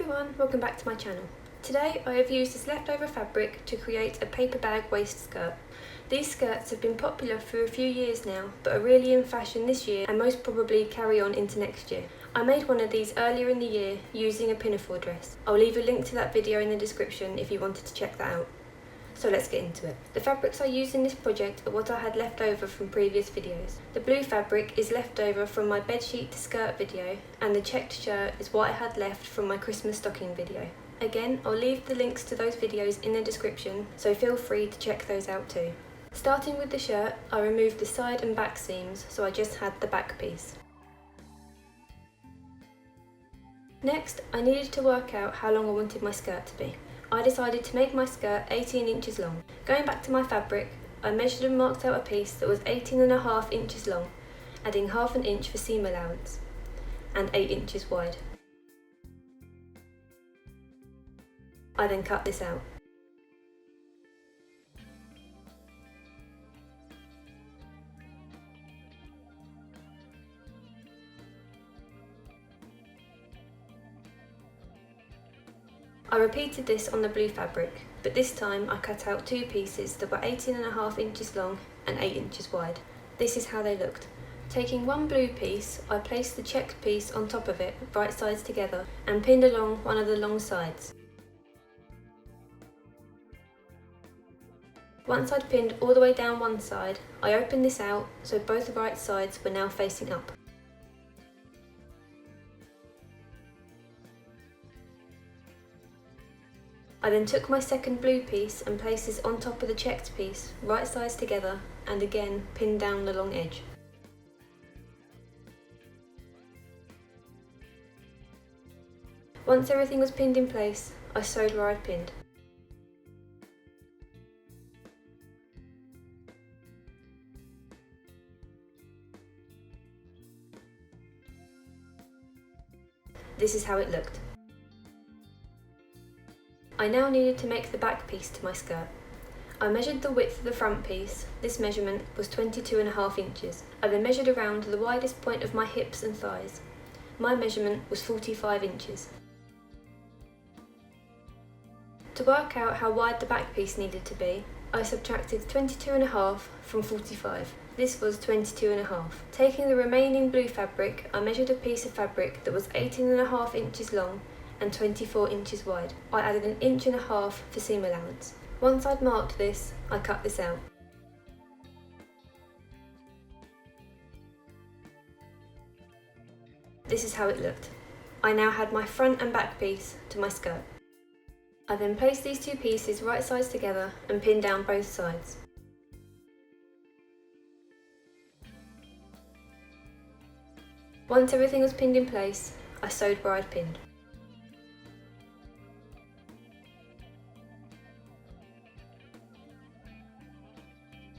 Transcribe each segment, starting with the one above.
everyone, welcome back to my channel. Today I have used this leftover fabric to create a paper bag waist skirt. These skirts have been popular for a few years now, but are really in fashion this year and most probably carry on into next year. I made one of these earlier in the year using a pinafore dress. I'll leave a link to that video in the description if you wanted to check that out. So let's get into it. The fabrics I used in this project are what I had left over from previous videos. The blue fabric is left over from my bedsheet to skirt video, and the checked shirt is what I had left from my Christmas stocking video. Again, I'll leave the links to those videos in the description, so feel free to check those out too. Starting with the shirt, I removed the side and back seams, so I just had the back piece. Next, I needed to work out how long I wanted my skirt to be. I decided to make my skirt 18 inches long. Going back to my fabric, I measured and marked out a piece that was 18.5 inches long, adding half an inch for seam allowance, and 8 inches wide. I then cut this out. I repeated this on the blue fabric, but this time I cut out two pieces that were 18.5 inches long and 8 inches wide. This is how they looked. Taking one blue piece, I placed the checked piece on top of it, right sides together, and pinned along one of the long sides. Once I'd pinned all the way down one side, I opened this out so both right sides were now facing up. I then took my second blue piece and placed this on top of the checked piece, right sides together, and again pinned down the long edge. Once everything was pinned in place, I sewed where I'd pinned. This is how it looked. I now needed to make the back piece to my skirt. I measured the width of the front piece. This measurement was 22.5 inches. I then measured around the widest point of my hips and thighs. My measurement was 45 inches. To work out how wide the back piece needed to be, I subtracted 22.5 from 45. This was 22.5. Taking the remaining blue fabric, I measured a piece of fabric that was 18.5 inches long and 24 inches wide. I added 1.5 inches for seam allowance. Once I'd marked this, I cut this out. This is how it looked. I now had my front and back piece to my skirt. I then placed these two pieces right sides together and pinned down both sides. Once everything was pinned in place, I sewed where I'd pinned.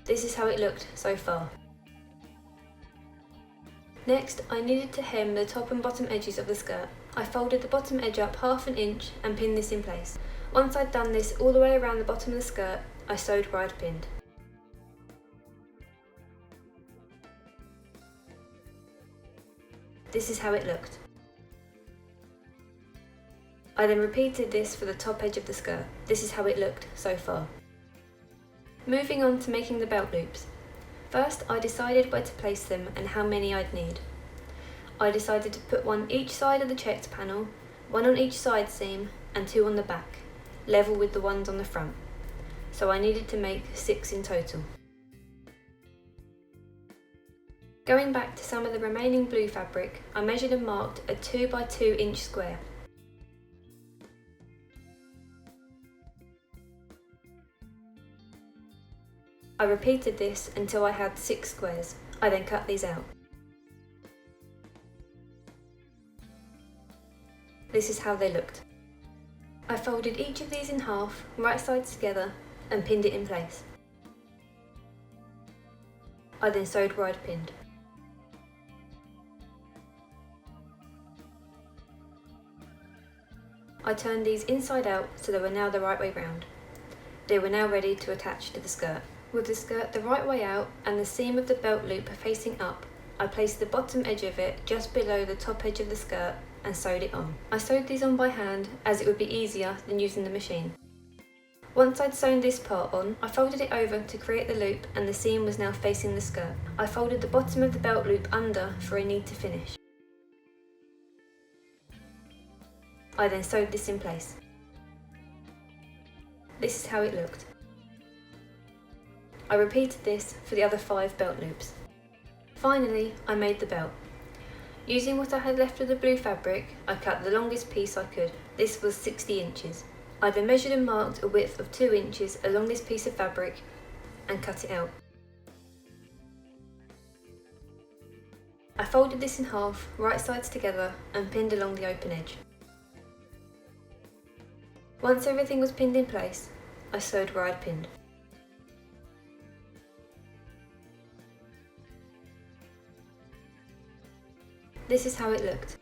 This is how it looked so far. Next, I needed to hem the top and bottom edges of the skirt. I folded the bottom edge up half an inch and pinned this in place. Once I'd done this all the way around the bottom of the skirt, I sewed where I'd pinned. This is how it looked. I then repeated this for the top edge of the skirt. This is how it looked so far. Moving on to making the belt loops. First, I decided where to place them and how many I'd need. I decided to put one each side of the checked panel, one on each side seam and two on the back, level with the ones on the front. So I needed to make 6 in total. Going back to some of the remaining blue fabric, I measured and marked a 2 by 2 inch square. I repeated this until I had 6 squares. I then cut these out. This is how they looked. I folded each of these in half, right sides together, and pinned it in place. I then sewed where I'd pinned. I turned these inside out so they were now the right way round. They were now ready to attach to the skirt. With the skirt the right way out and the seam of the belt loop facing up, I placed the bottom edge of it just below the top edge of the skirt and sewed it on. I sewed these on by hand as it would be easier than using the machine. Once I'd sewn this part on, I folded it over to create the loop and the seam was now facing the skirt. I folded the bottom of the belt loop under for a need to finish. I then sewed this in place. This is how it looked. I repeated this for the other 5 belt loops. Finally, I made the belt. Using what I had left of the blue fabric, I cut the longest piece I could. This was 60 inches. I then measured and marked a width of 2 inches along this piece of fabric and cut it out. I folded this in half, right sides together, and pinned along the open edge. Once everything was pinned in place, I sewed where I'd pinned. This is how it looked.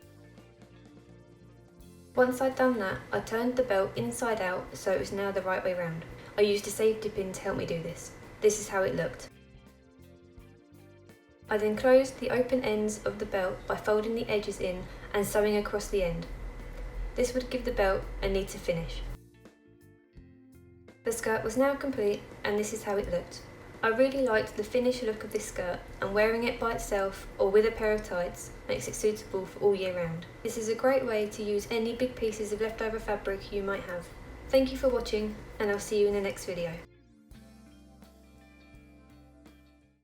Once I'd done that, I turned the belt inside out so it was now the right way round. I used a safety pin to help me do this. This is how it looked. I then closed the open ends of the belt by folding the edges in and sewing across the end. This would give the belt a neater finish. The skirt was now complete and this is how it looked. I really liked the finished look of this skirt, and wearing it by itself or with a pair of tights makes it suitable for all year round. This is a great way to use any big pieces of leftover fabric you might have. Thank you for watching, and I'll see you in the next video.